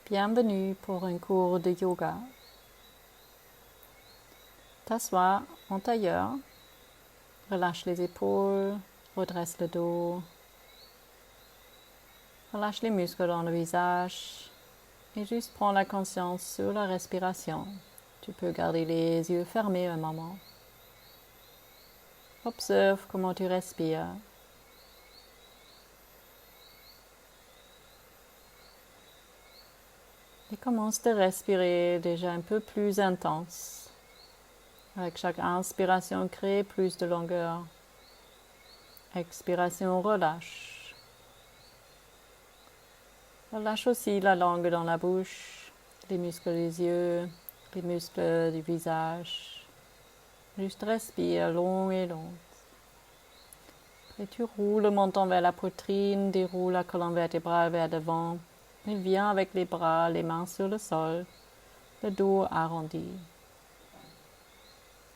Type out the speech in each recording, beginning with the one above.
Bienvenue pour un cours de yoga. T'assois en tailleur, relâche les épaules, redresse le dos, relâche les muscles dans le visage et juste prends la conscience sur la respiration. Tu peux garder les yeux fermés un moment. Observe comment tu respires. Et commence de respirer déjà un peu plus intense. Avec chaque inspiration, crée plus de longueur. Expiration, relâche. Relâche aussi la langue dans la bouche, les muscles des yeux, les muscles du visage. Juste respire long et long. Et tu roules le menton vers la poitrine, déroule la colonne vertébrale vers devant. Et viens avec les bras, les mains sur le sol, le dos arrondi.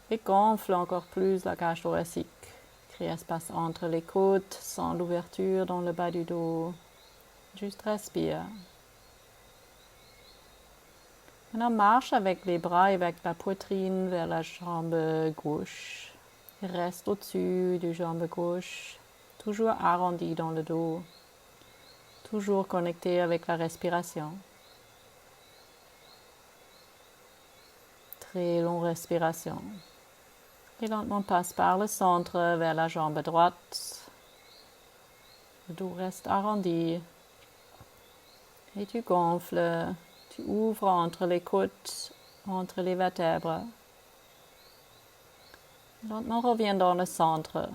Et gonfle encore plus la cage thoracique. Crée espace entre les côtes, sans l'ouverture dans le bas du dos. Juste respire. Maintenant, marche avec les bras et avec la poitrine vers la jambe gauche. Reste au-dessus du jambe gauche, toujours arrondi dans le dos. Toujours connecté avec la respiration. Très longue respiration. Et lentement passe par le centre vers la jambe droite. Le dos reste arrondi. Et tu gonfles. Tu ouvres entre les côtes, entre les vertèbres. Lentement reviens dans le centre.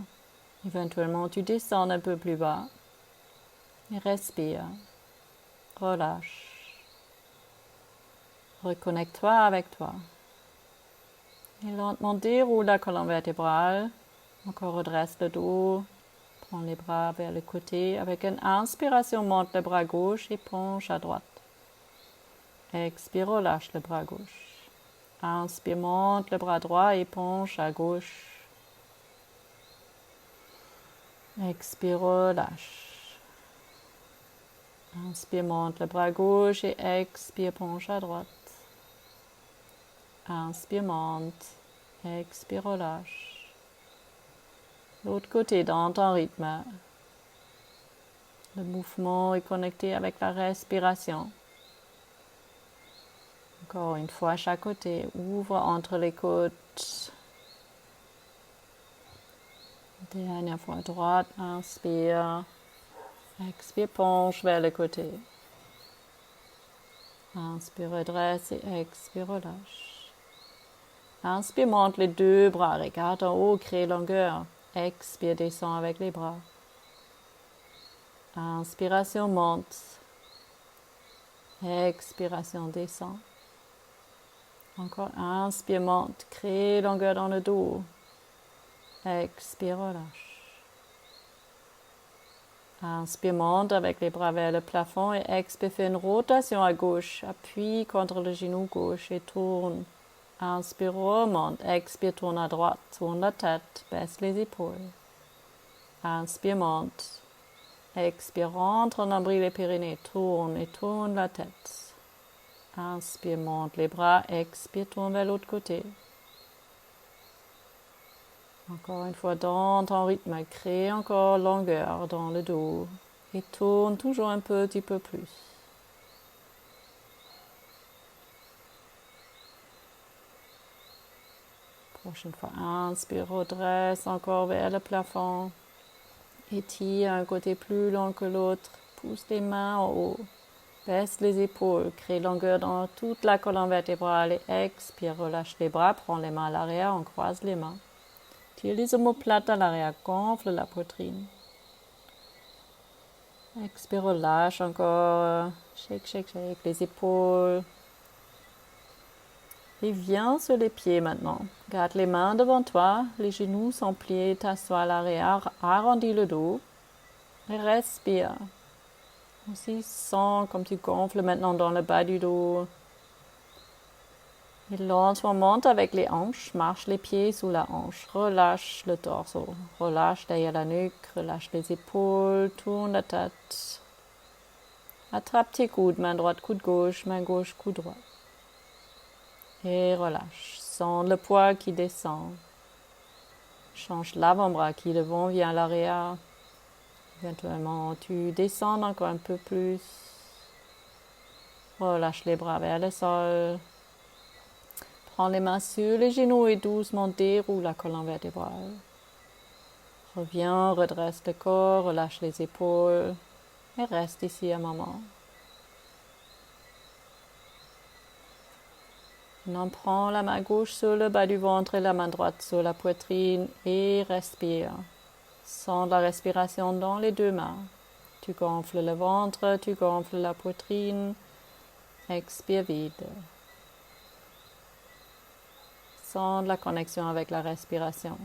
Éventuellement, tu descends un peu plus bas. Et respire. Relâche. Reconnecte-toi avec toi. Et lentement déroule la colonne vertébrale. Encore redresse le dos. Prends les bras vers le côté. Avec une inspiration, monte le bras gauche et penche à droite. Expire, relâche le bras gauche. Inspire, monte le bras droit et penche à gauche. Expire, relâche. Inspire, monte le bras gauche et expire, penche à droite. Inspire, monte. Expire, relâche. L'autre côté dans ton rythme. Le mouvement est connecté avec la respiration. Encore une fois, à chaque côté, ouvre entre les côtes. Dernière fois, droite, inspire. Expire, penche vers le côté. Inspire, redresse et expire, relâche. Inspire, monte les deux bras, regarde en haut, crée longueur. Expire, descend avec les bras. Inspiration, monte. Expiration, descend. Encore inspire, monte, crée longueur dans le dos. Expire, relâche. Inspire, monte avec les bras vers le plafond et expire, fais une rotation à gauche. Appuie contre le genou gauche et tourne. Inspire, remonte. Expire, tourne à droite. Tourne la tête, baisse les épaules. Inspire, monte. Expire, rentre en nombril et périnée. Tourne et tourne la tête. Inspire, monte les bras. Expire, tourne vers l'autre côté. Encore une fois, dans ton rythme, crée encore longueur dans le dos. Et tourne toujours un petit peu plus. Prochaine fois, inspire, redresse encore vers le plafond. Étire un côté plus long que l'autre. Pousse les mains en haut. Baisse les épaules. Crée longueur dans toute la colonne vertébrale. Et expire, relâche les bras. Prends les mains à l'arrière. On croise les mains. Tire les omoplates à l'arrière. Gonfle la poitrine. Expire, relâche encore. Shake, shake, shake. Les épaules. Et viens sur les pieds maintenant. Garde les mains devant toi. Les genoux sont pliés. T'assois à l'arrière. Arrondis le dos. Et respire. Aussi, sens comme tu gonfles maintenant dans le bas du dos. Et lentement monte avec les hanches. Marche les pieds sous la hanche. Relâche le torse. Relâche derrière la nuque. Relâche les épaules. Tourne la tête. Attrape tes coudes, main droite, coude gauche, coude droit. Et relâche. Sens le poids qui descend. Change l'avant-bras qui devant vient à l'arrière. Éventuellement, tu descends encore un peu plus. Relâche les bras vers le sol. Prends les mains sur les genoux et doucement déroule la colonne vertébrale. Reviens, redresse le corps, relâche les épaules et reste ici un moment. Maintenant, prends la main gauche sur le bas du ventre et la main droite sur la poitrine et respire. Sens la respiration dans les deux mains. Tu gonfles le ventre, tu gonfles la poitrine. Expire vide. Sens la connexion avec la respiration.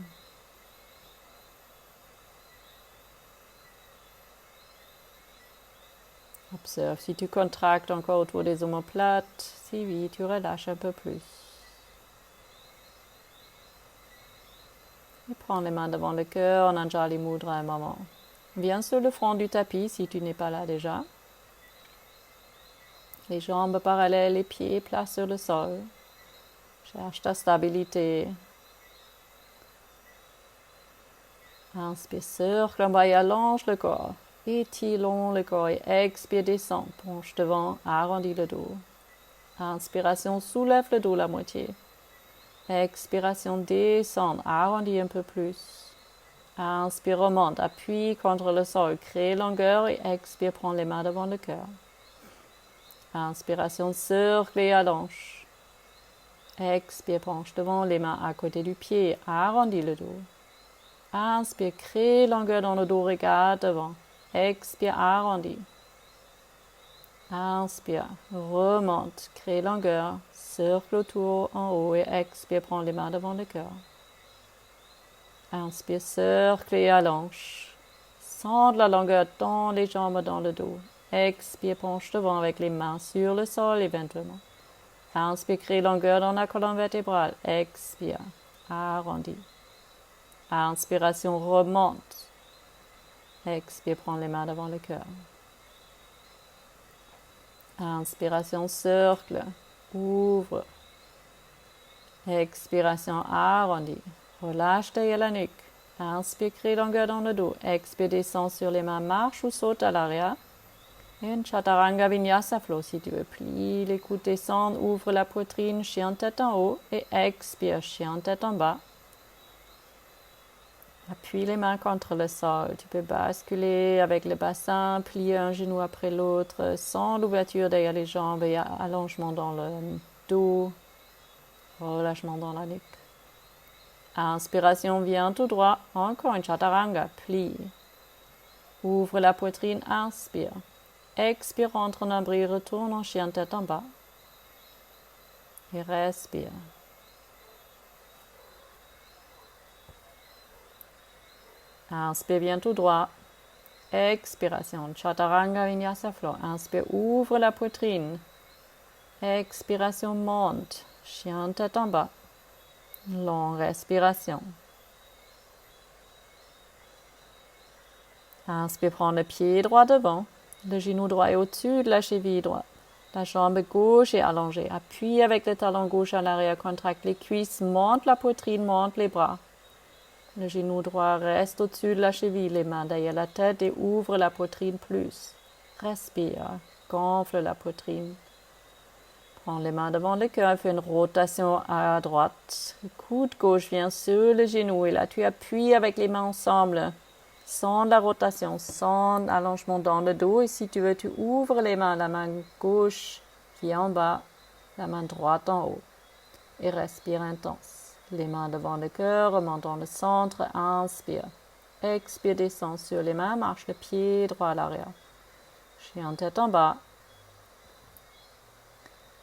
Observe si tu contractes encore autour des omoplates. Si oui, tu relâches un peu plus. Et prends les mains devant le cœur en Anjali Mudra un moment. Viens sur le front du tapis si tu n'es pas là déjà. Les jambes parallèles, les pieds plats sur le sol. Cherche ta stabilité. Inspire, cercle en bas et allonge le corps. Étirons le corps et expire, descend. Penche devant, arrondis le dos. Inspiration, soulève le dos la moitié. Expiration, descend, arrondis un peu plus. Inspire, remonte, appuie contre le sol, crée longueur et expire, prends les mains devant le cœur. Inspiration, cercle et allonge. Expire, penche devant, les mains à côté du pied, arrondis le dos. Inspire, crée longueur dans le dos, regarde devant. Expire, arrondis. Inspire, remonte, crée longueur, cercle autour en haut et expire, prends les mains devant le cœur. Inspire, cercle et allonge. Sens la longueur dans les jambes, dans le dos. Expire, penche devant avec les mains sur le sol éventuellement. Inspire, crée longueur dans la colonne vertébrale. Expire, arrondis. Inspiration, remonte. Expire, prends les mains devant le cœur. Inspiration, cercle, ouvre. Expiration, arrondis. Relâche derrière la nuque. Inspire, crée longueur dans le dos. Expire, descend sur les mains, marche ou saute à l'arrière. Et un Chaturanga Vinyasa Flow, si tu veux. Plie les coudes, descendre, ouvre la poitrine, chien tête en haut. Et expire, chien tête en bas. Appuie les mains contre le sol. Tu peux basculer avec le bassin, plier un genou après l'autre, sans l'ouverture derrière les jambes et allongement dans le dos, relâchement dans la nuque. Inspiration, viens tout droit. Encore une Chaturanga, plie. Ouvre la poitrine, inspire. Expire, entre nombril, retourne en chien tête en bas. Et respire. Inspire, viens tout droit. Expiration, Chaturanga Vinyasa Flow. Inspire, ouvre la poitrine. Expiration, monte. Chien tête en bas. Longue respiration. Inspire, prends le pied droit devant. Le genou droit est au-dessus de la cheville droite. La jambe gauche est allongée. Appuie avec le talon gauche à l'arrière. Contracte les cuisses. Monte la poitrine, monte les bras. Le genou droit reste au-dessus de la cheville, les mains derrière la tête et ouvre la poitrine plus. Respire, gonfle la poitrine. Prends les mains devant le cœur, fais une rotation à droite. Le coude gauche vient sur le genou et là tu appuies avec les mains ensemble. Sans la rotation, sans allongement dans le dos. Et si tu veux, tu ouvres les mains, la main gauche vient en bas, la main droite en haut. Et respire intense. Les mains devant le cœur, remonte dans le centre, inspire. Expire, descend sur les mains, marche le pied droit à l'arrière. Chien tête en bas.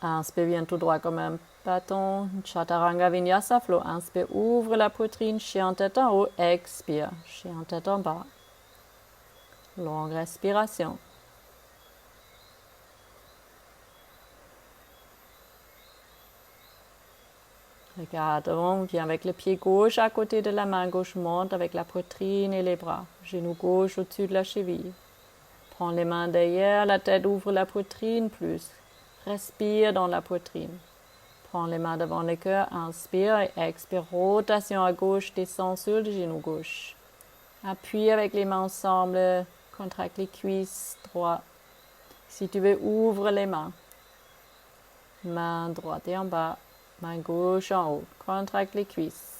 Inspire, viens tout droit comme un bâton. Chaturanga Vinyasa Flow. Inspire, ouvre la poitrine, chien tête en haut. Expire, chien tête en bas. Longue respiration. Regarde devant, viens avec le pied gauche à côté de la main gauche, monte avec la poitrine et les bras. Genou gauche au-dessus de la cheville. Prends les mains derrière la tête, ouvre la poitrine plus. Respire dans la poitrine. Prends les mains devant le cœur, inspire et expire. Rotation à gauche, descends sur le genou gauche. Appuie avec les mains ensemble, contracte les cuisses droites. Si tu veux, ouvre les mains. Main droite et en bas, main gauche en haut. Contracte les cuisses.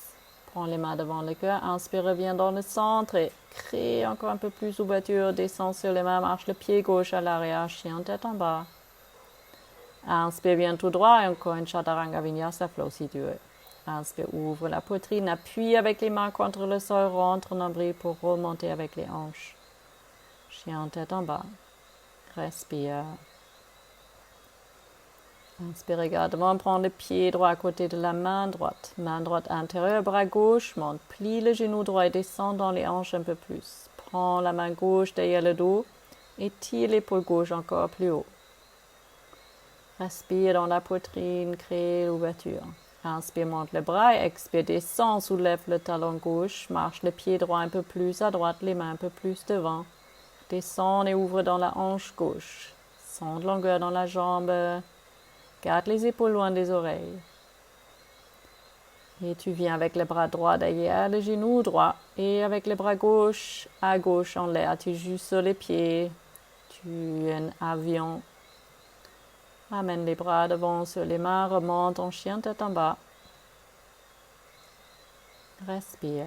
Prends les mains devant le cœur, inspire, reviens dans le centre et crée encore un peu plus d'ouverture. Descends sur les mains, marche le pied gauche à l'arrière, chien tête en bas. Inspire, viens tout droit et encore une Chaturanga Vinyasa Flow si tu veux. Inspire, ouvre la poitrine, appuie avec les mains contre le sol, rentre en nombril pour remonter avec les hanches. Chien tête en bas. Respire. Inspire également, prends le pied droit à côté de la main droite. Main droite intérieure, bras gauche, monte, plie le genou droit et descend dans les hanches un peu plus. Prends la main gauche derrière le dos et tire l'épaule gauche encore plus haut. Respire dans la poitrine, crée l'ouverture. Inspire, monte le bras et expire, descend, soulève le talon gauche, marche le pied droit un peu plus à droite, les mains un peu plus devant. Descends et ouvre dans la hanche gauche. Sens de longueur dans la jambe. Garde les épaules loin des oreilles. Et tu viens avec le bras droit derrière le genou droit et avec le bras gauche à gauche en l'air. Tu joues sur les pieds. Tu es un avion. Amène les bras devant sur les mains, remonte en chien tête en bas. Respire.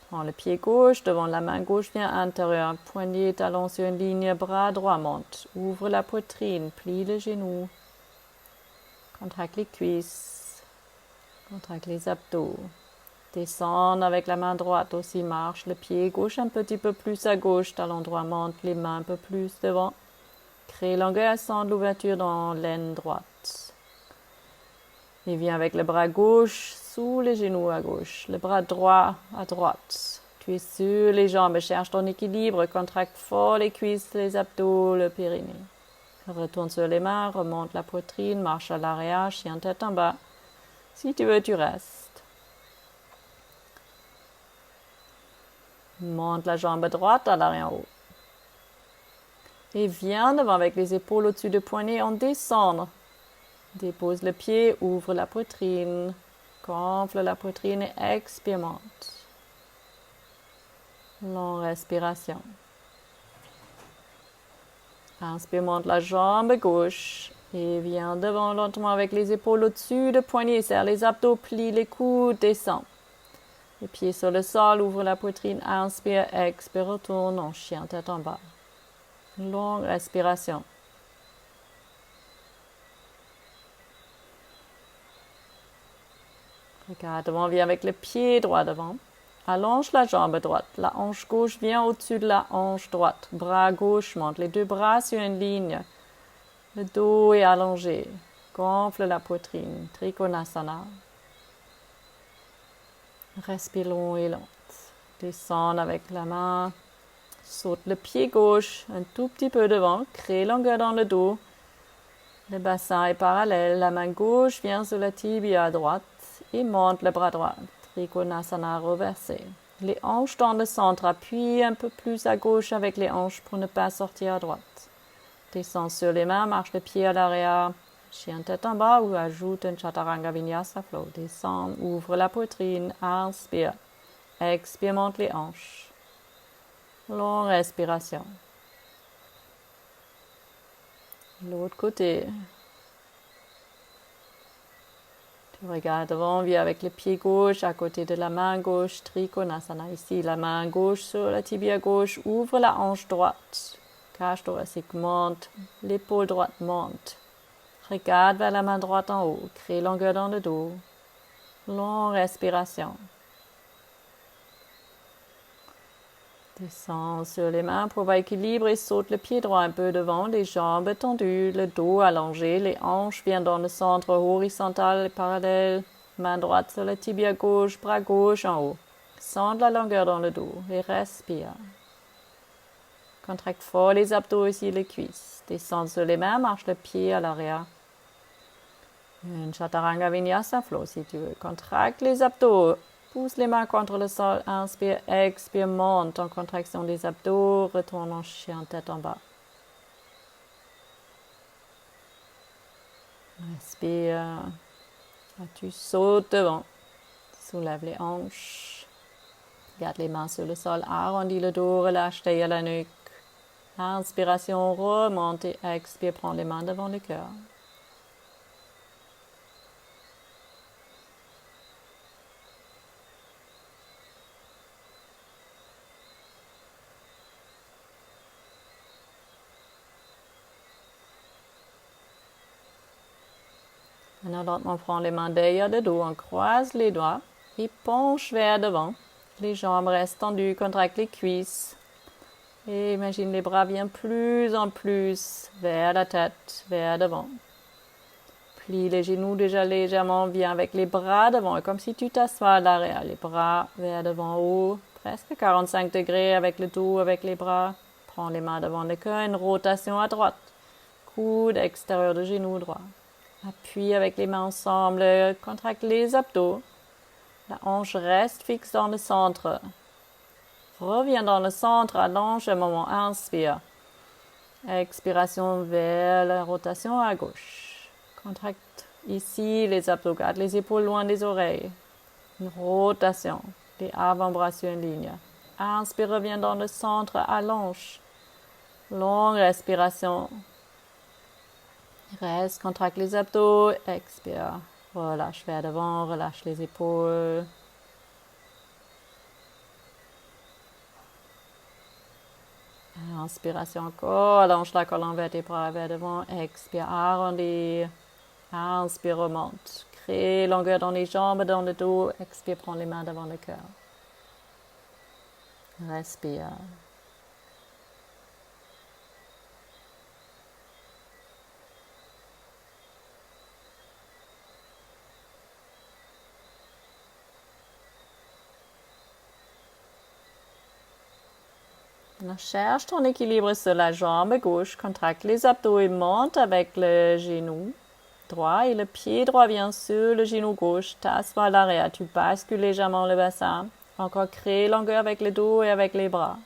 Prends le pied gauche devant la main gauche, viens intérieur, poignet, talon sur une ligne, bras droit monte. Ouvre la poitrine, plie le genou. Contracte les cuisses. Contracte les abdos. Descends avec la main droite aussi, marche le pied gauche un petit peu plus à gauche, talon droit monte, les mains un peu plus devant. Crée longueur, sens de l'ouverture dans l'aine droite. Et viens avec le bras gauche sous les genoux à gauche, le bras droit à droite. Tu es sur les jambes, cherche ton équilibre, contracte fort les cuisses, les abdos, le périnée. Retourne sur les mains, remonte la poitrine, marche à l'arrière, chien tête en bas. Si tu veux, tu restes. Monte la jambe droite à l'arrière en haut. Et viens devant avec les épaules au-dessus du poignet en descendre. Dépose le pied, ouvre la poitrine, gonfle la poitrine et expire, monte. Longue respiration. Inspire, monte la jambe gauche et viens devant lentement avec les épaules au-dessus du poignet. Serre les abdos, plie les coudes, descends. Les pieds sur le sol, ouvre la poitrine, inspire, expire, retourne en chien tête en bas. Longue respiration. Regarde devant, viens avec le pied droit devant. Allonge la jambe droite. La hanche gauche vient au-dessus de la hanche droite. Bras gauche monte. Les deux bras sur une ligne. Le dos est allongé. Gonfle la poitrine. Trikonasana. Respire long et lent. Descends avec la main. Saute le pied gauche un tout petit peu devant. Crée longueur dans le dos. Le bassin est parallèle. La main gauche vient sur la tibia à droite et monte le bras droit. Trikonasana reversé. Les hanches dans le centre. Appuie un peu plus à gauche avec les hanches pour ne pas sortir à droite. Descends sur les mains. Marche le pied à l'arrière. Chien tête en bas ou ajoute un Chaturanga Vinyasa Flow. Descends. Ouvre la poitrine. Inspire. Expire. Monte les hanches. Longue respiration. L'autre côté. Tu regardes devant, viens avec le pied gauche à côté de la main gauche, Trikonasana ici, la main gauche sur la tibia gauche, ouvre la hanche droite, cage thoracique monte, l'épaule droite monte. Regarde vers la main droite en haut, crée longueur dans le dos. Longue respiration. Descends sur les mains, prouve équilibre et saute le pied droit un peu devant, les jambes tendues, le dos allongé, les hanches viennent dans le centre horizontal et parallèle, main droite sur la tibia gauche, bras gauche en haut. Sens de la longueur dans le dos et respire. Contracte fort les abdos ici, les cuisses. Descends sur les mains, marche le pied à l'arrière. Une Chaturanga Vinyasa Flow si tu veux. Contracte les abdos. Pousse les mains contre le sol, inspire, expire, monte en contraction des abdos, retourne en chien tête en bas. Respire, tu sautes devant, soulève les hanches, garde les mains sur le sol, arrondis le dos, relâche taille à la nuque. Inspiration, remonte et expire, prends les mains devant le cœur. Maintenant, lentement, prends les mains derrière le dos, on croise les doigts et penche vers devant. Les jambes restent tendues, contracte les cuisses. Et imagine les bras viennent plus en plus vers la tête, vers devant. Plie les genoux déjà légèrement, viens avec les bras devant, comme si tu t'assois à l'arrière. Les bras vers devant haut, presque 45 degrés avec le dos, avec les bras. Prends les mains devant le cœur, une rotation à droite. Coude extérieur de genou droit. Appuie avec les mains ensemble, contracte les abdos. La hanche reste fixe dans le centre. Reviens dans le centre, allonge un moment, inspire. Expiration vers la rotation à gauche. Contracte ici les abdos, garde les épaules loin des oreilles. Une rotation, les avant-bras sur une ligne. Inspire, reviens dans le centre, allonge. Longue respiration. Reste, contracte les abdos, expire. Relâche vers devant, relâche les épaules. Inspiration encore, allonge la colonne vertébrale vers devant, expire, arrondis. Inspire, remonte. Crée longueur dans les jambes, dans le dos, expire, prends les mains devant le cœur. Respire. Cherche ton équilibre sur la jambe gauche, contracte les abdos et monte avec le genou droit et le pied droit vient sur le genou gauche, t'assois à l'arrière, tu bascules légèrement le bassin. Encore crée longueur avec le dos et avec les bras.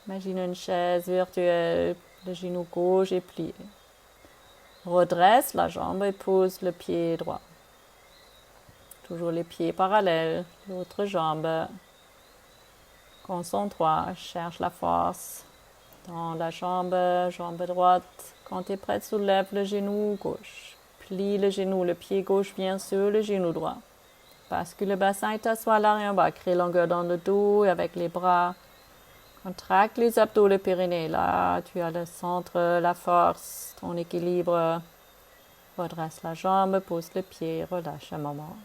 Imagine une chaise virtuelle, le genou gauche est plié. Redresse la jambe et pose le pied droit. Toujours les pieds parallèles, l'autre jambe. Concentre-toi, cherche la force dans la jambe droite. Quand tu es prête, soulève le genou gauche. Plie le genou, le pied gauche vient sur le genou droit. Bascule le bassin et t'assois à l'arrière-bas. Crée longueur dans le dos et avec les bras. Contracte les abdos, le périnée. Là, tu as le centre, la force, ton équilibre. Redresse la jambe, pose le pied, relâche un moment.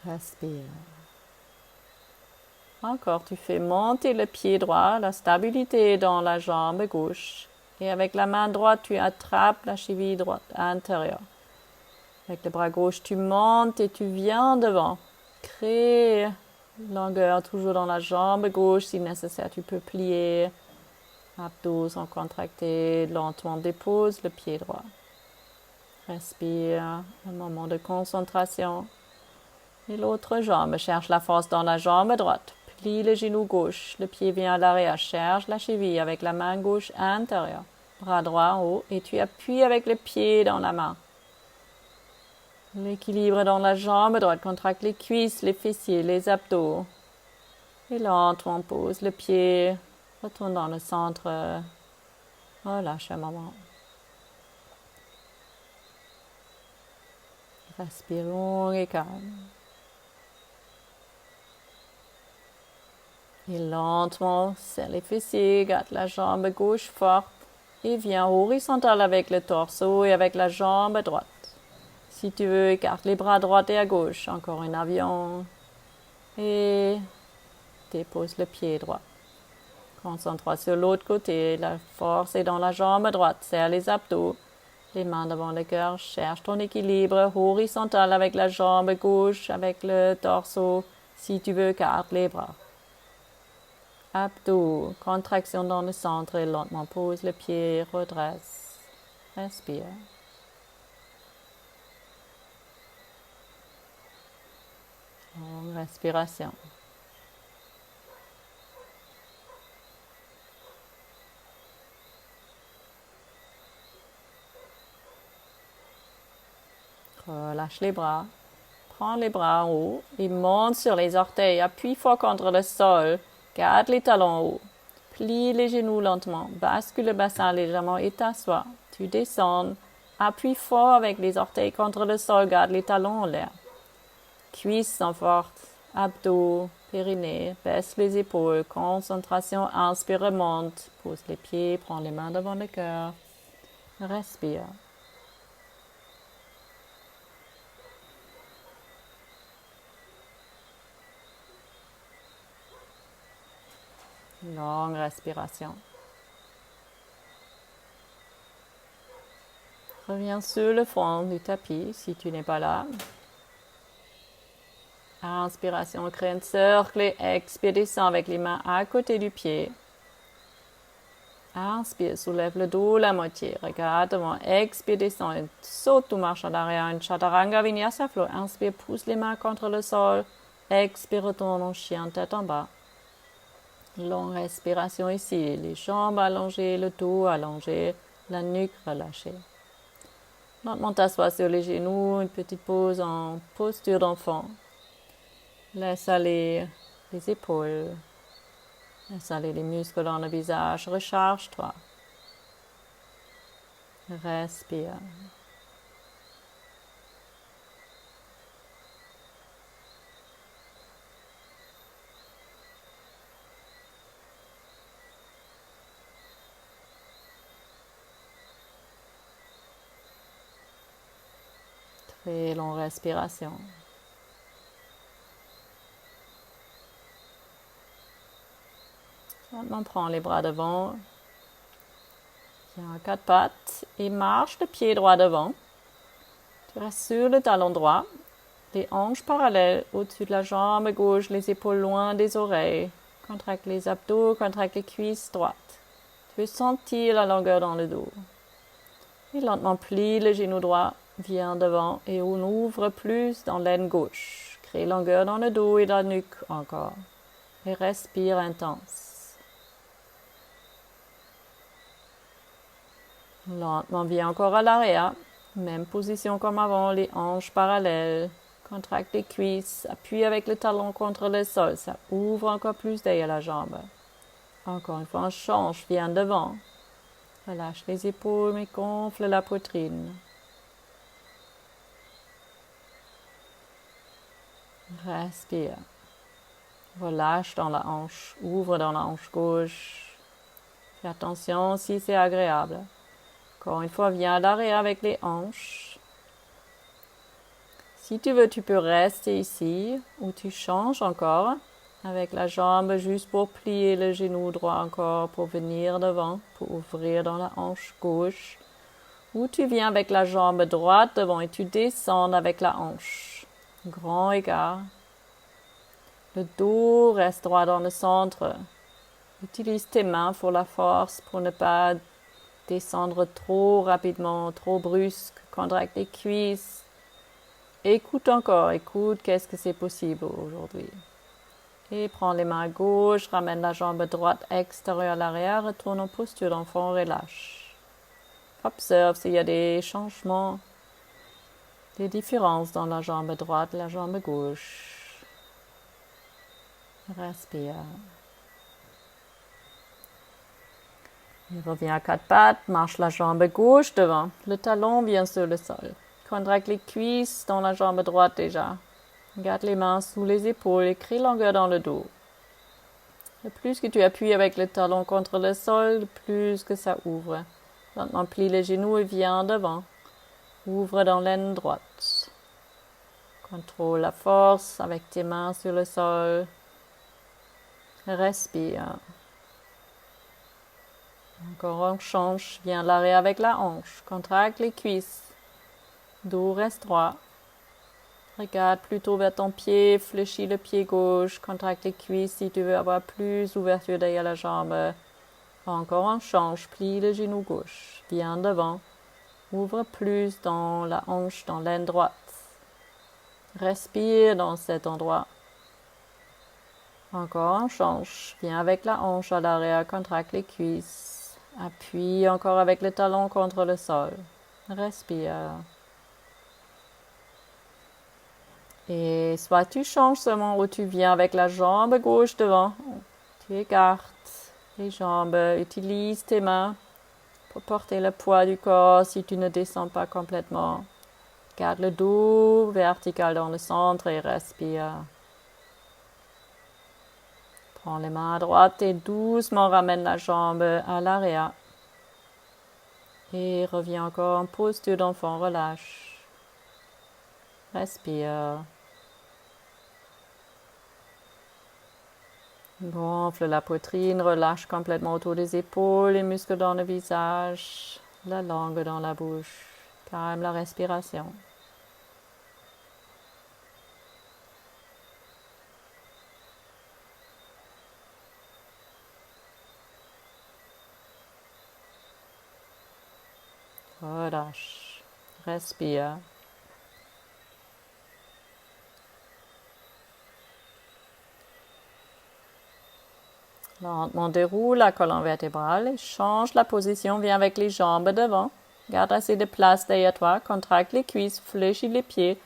Respire. Encore, tu fais monter le pied droit, la stabilité dans la jambe gauche. Et avec la main droite, tu attrapes la cheville droite intérieure. Avec le bras gauche, tu montes et tu viens devant. Crée longueur toujours dans la jambe gauche. Si nécessaire, tu peux plier. Abdos sont contractés. Lentement dépose le pied droit. Respire. Un moment de concentration. Et l'autre jambe, cherche la force dans la jambe droite. Plie le genou gauche, le pied vient à l'arrière, cherche la cheville avec la main gauche intérieure. Bras droit en haut et tu appuies avec le pied dans la main. L'équilibre dans la jambe droite, contracte les cuisses, les fessiers, les abdos. Et lentement pose le pied, retourne dans le centre. Relâche un moment. Respire long et calme. Et lentement, serre les fessiers, garde la jambe gauche forte et viens horizontal avec le torse et avec la jambe droite. Si tu veux, écarte les bras à droite et à gauche. Encore un avion. Et dépose le pied droit. Concentre-toi sur l'autre côté. La force est dans la jambe droite. Serre les abdos. Les mains devant le cœur. Cherche ton équilibre horizontal avec la jambe gauche, avec le torse. Si tu veux, écarte les bras. abdos, contraction dans le centre et lentement pose le pied, redresse, respire. Longue respiration. Relâche les bras. Prends les bras en haut et monte sur les orteils. Appuie fort contre le sol. Garde les talons hauts. Plie les genoux lentement. Bascule le bassin légèrement et t'assois. Tu descends. Appuie fort avec les orteils contre le sol. Garde les talons en l'air. Cuisses en forte. Abdos, périnée. Baisse les épaules. Concentration. Inspire, remonte. Pose les pieds. Prends les mains devant le cœur. Respire. Longue respiration. Reviens sur le fond du tapis si tu n'es pas là. Inspiration, crée un cercle et expire, descend avec les mains à côté du pied. Inspire, soulève le dos la moitié. Regarde devant, expire, descend et saute ou marche en arrière. Un chaturanga vinyasa flow. Inspire, pousse les mains contre le sol. Expire, retourne en chien, tête en bas. Longue respiration ici, les jambes allongées, le dos allongé, la nuque relâchée. Lentement t'assois sur les genoux, une petite pause en posture d'enfant. Laisse aller les épaules, laisse aller les muscles dans le visage, recharge-toi. Respire. Très longue respiration. Maintenant, prends les bras devant. Viens à quatre pattes et marche le pied droit devant. Tu restes sur le talon droit, les hanches parallèles au-dessus de la jambe gauche, les épaules loin des oreilles. Contracte les abdos, contracte les cuisses droites. Tu veux sentir la longueur dans le dos. Et lentement plie le genou droit, viens devant et on ouvre plus dans l'aine gauche. Crée longueur dans le dos et la nuque encore. Et respire intense. Lentement, viens encore à l'arrière. Même position comme avant, les hanches parallèles. Contracte les cuisses, appuie avec le talon contre le sol. Ça ouvre encore plus derrière la jambe. Encore une fois, on change, viens devant. Relâche les épaules, mais gonfle la poitrine. Respire. Relâche dans la hanche, ouvre dans la hanche gauche. Fais attention si c'est agréable. Encore une fois, viens à l'arrière avec les hanches. Si tu veux, tu peux rester ici ou tu changes encore avec la jambe juste pour plier le genou droit encore pour venir devant, pour ouvrir dans la hanche gauche. Ou tu viens avec la jambe droite devant et tu descends avec la hanche. Grand écart. Le dos reste droit dans le centre. Utilise tes mains pour la force, pour ne pas descendre trop rapidement, trop brusque. Contracte les cuisses. Écoute encore, écoute qu'est-ce que c'est possible aujourd'hui. Et prends les mains à gauche, ramène la jambe droite extérieure à l'arrière, retourne en posture d'enfant, relâche. Observe s'il y a des changements, des différences dans la jambe droite et la jambe gauche. Respire. Et reviens à quatre pattes, marche la jambe gauche devant, le talon vient sur le sol. Contracte les cuisses dans la jambe droite déjà. Garde les mains sous les épaules et crée longueur dans le dos. Le plus que tu appuies avec le talon contre le sol, le plus que ça ouvre. Lentement plie les genoux et viens devant. Ouvre dans l'aine droite. Contrôle la force avec tes mains sur le sol. Respire. Encore on change. Viens l'arrière avec la hanche. Contracte les cuisses. Dos reste droit. Regarde plutôt vers ton pied, fléchis le pied gauche, contracte les cuisses si tu veux avoir plus d'ouverture derrière la jambe. Encore on change, plie le genou gauche, viens devant, ouvre plus dans la hanche, dans l'aine droite. Respire dans cet endroit. Encore on change, viens avec la hanche à l'arrière, contracte les cuisses. Appuie encore avec le talon contre le sol. Respire. Et soit tu changes seulement ou tu viens avec la jambe gauche devant. Tu écartes les jambes, utilise tes mains pour porter le poids du corps si tu ne descends pas complètement. Garde le dos vertical dans le centre et respire. Prends les mains à droite et doucement ramène la jambe à l'arrière. Et reviens encore en posture d'enfant, relâche. Respire. Gonfle la poitrine, relâche complètement autour des épaules, les muscles dans le visage, la langue dans la bouche. Calme la respiration. Relâche. Respire. Lentement déroule la colonne vertébrale et change la position. Viens avec les jambes devant. Garde assez de place derrière toi. Contracte les cuisses, fléchis les pieds.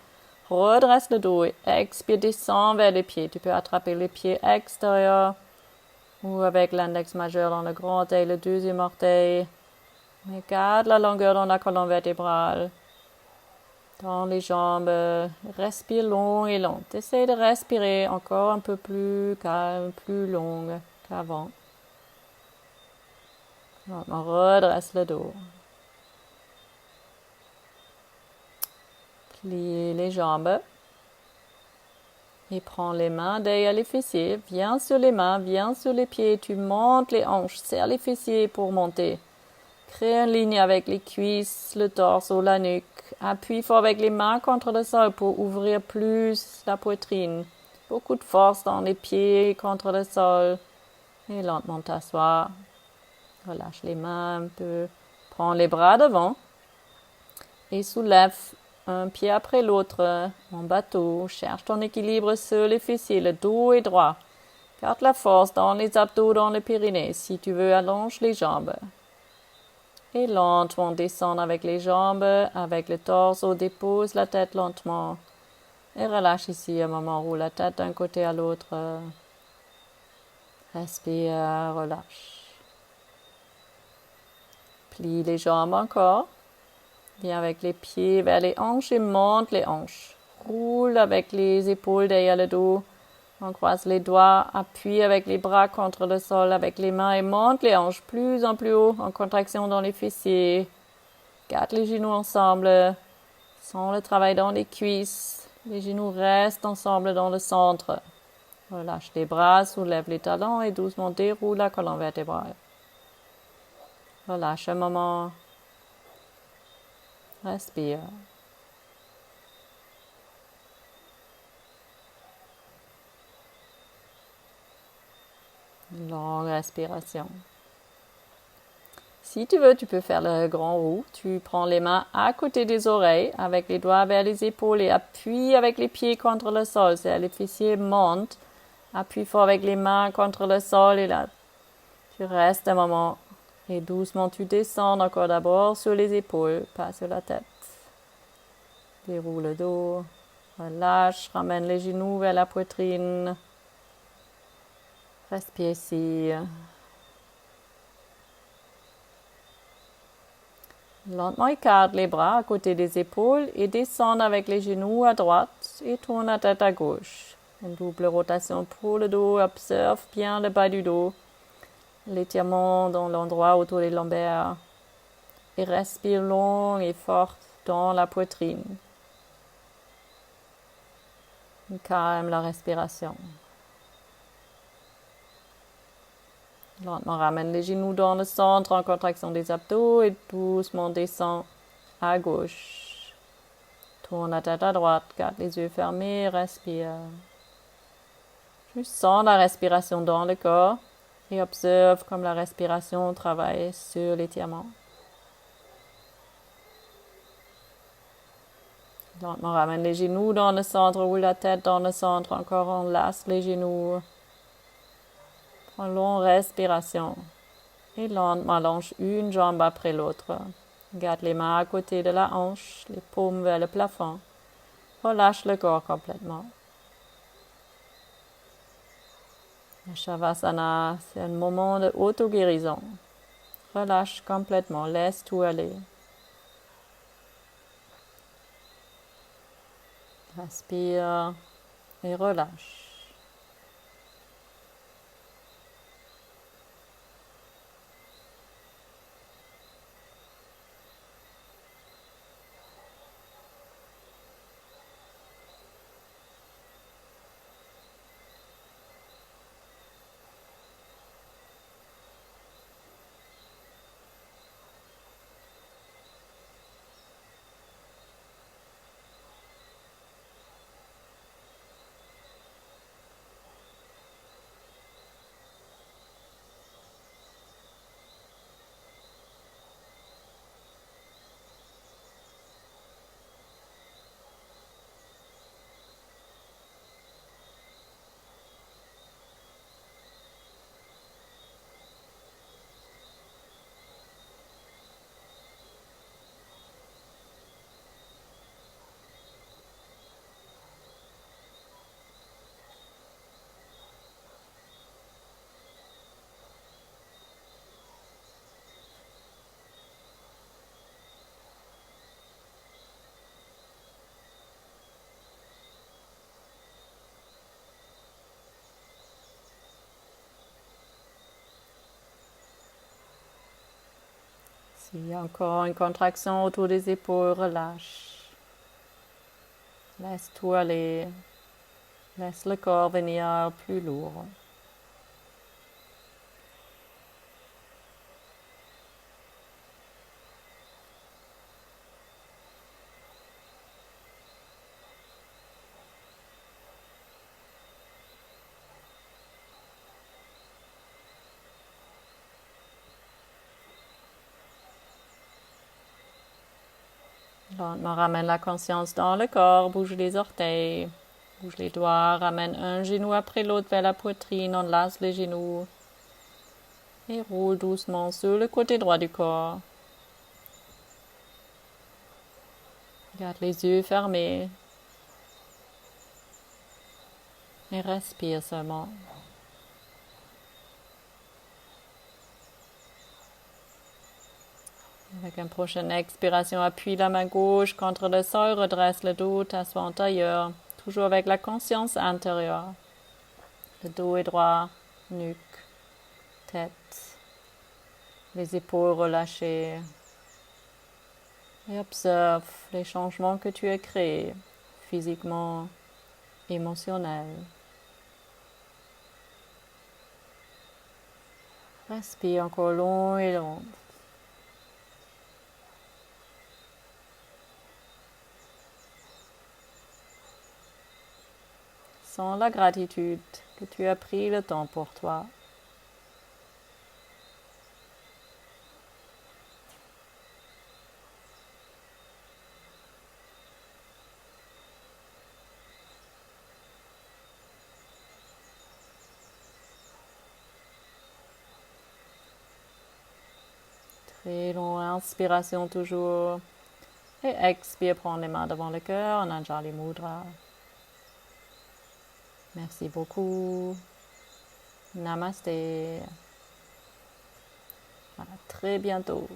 Redresse le dos et expire, descends vers les pieds. Tu peux attraper les pieds extérieurs ou avec l'index majeur dans le grand orteil, le deuxième orteil. Mais garde la longueur dans la colonne vertébrale. Dans les jambes, respire long et long. Essaye de respirer encore un peu plus calme, plus long qu'avant. On redresse le dos. Plie les jambes. Et prends les mains derrière les fessiers. Viens sur les mains, viens sur les pieds. Tu montes les hanches, serre les fessiers pour monter. Crée une ligne avec les cuisses, le torse ou la nuque. Appuie fort avec les mains contre le sol pour ouvrir plus la poitrine. Beaucoup de force dans les pieds contre le sol. Et lentement t'assois. Relâche les mains un peu. Prends les bras devant. Et soulève un pied après l'autre en bateau. Cherche ton équilibre sur les fessiers. Le dos est droit. Garde la force dans les abdos, dans les périnnées. Si tu veux, allonge les jambes. Et lentement descendre avec les jambes, avec le torse, dépose la tête lentement. Et relâche ici un moment, roule la tête d'un côté à l'autre. Respire, relâche. Plie les jambes encore. Viens avec les pieds vers les hanches et monte les hanches. Roule avec les épaules derrière le dos. On croise les doigts, appuie avec les bras contre le sol, avec les mains et monte les hanches plus en plus haut, en contraction dans les fessiers. Garde les genoux ensemble. Sens le travail dans les cuisses. Les genoux restent ensemble dans le centre. Relâche les bras, soulève les talons et doucement déroule la colonne vertébrale. Relâche un moment. Respire. Longue respiration. Si tu veux, tu peux faire le grand roux. Tu prends les mains à côté des oreilles avec les doigts vers les épaules et appuie avec les pieds contre le sol. C'est les fessiers montent. Appuie fort avec les mains contre le sol et là, tu restes un moment. Et doucement, tu descends encore d'abord sur les épaules, pas sur la tête. Déroule le dos. Relâche, ramène les genoux vers la poitrine. Respire ici. Lentement écarte les bras à côté des épaules et descend avec les genoux à droite et tourne la tête à gauche. Une double rotation pour le dos. Observe bien le bas du dos. L'étirement dans l'endroit autour des lombaires. Et respire long et fort dans la poitrine. Calme la respiration. Lentement ramène les genoux dans le centre en contraction des abdos et doucement descend à gauche. Tourne la tête à droite, garde les yeux fermés, respire. Juste sens la respiration dans le corps et observe comme la respiration travaille sur l'étirement. Lentement ramène les genoux dans le centre ou la tête dans le centre. Encore enlace les genoux. Prends une longue respiration. Et lentement allonge une jambe après l'autre. Garde les mains à côté de la hanche, les paumes vers le plafond. Relâche le corps complètement. Le Shavasana, c'est un moment de auto-guérison. Relâche complètement, laisse tout aller. Respire et relâche. S'il y a encore une contraction autour des épaules, relâche. Laisse tout aller. Laisse le corps venir plus lourd. Lentement ramène la conscience dans le corps, bouge les orteils, bouge les doigts, ramène un genou après l'autre vers la poitrine, enlace les genoux et roule doucement sur le côté droit du corps. Garde les yeux fermés et respire seulement. Avec une prochaine expiration, appuie la main gauche contre le sol, redresse le dos, t'assois en tailleur, toujours avec la conscience intérieure. Le dos est droit, nuque, tête, les épaules relâchées. Et observe les changements que tu as créés, physiquement, émotionnels. Respire encore long et long. Sens la gratitude que tu as pris le temps pour toi. Très longue inspiration toujours. Et expire, prends les mains devant le cœur en Anjali Mudra. Merci beaucoup. Namaste. À très bientôt.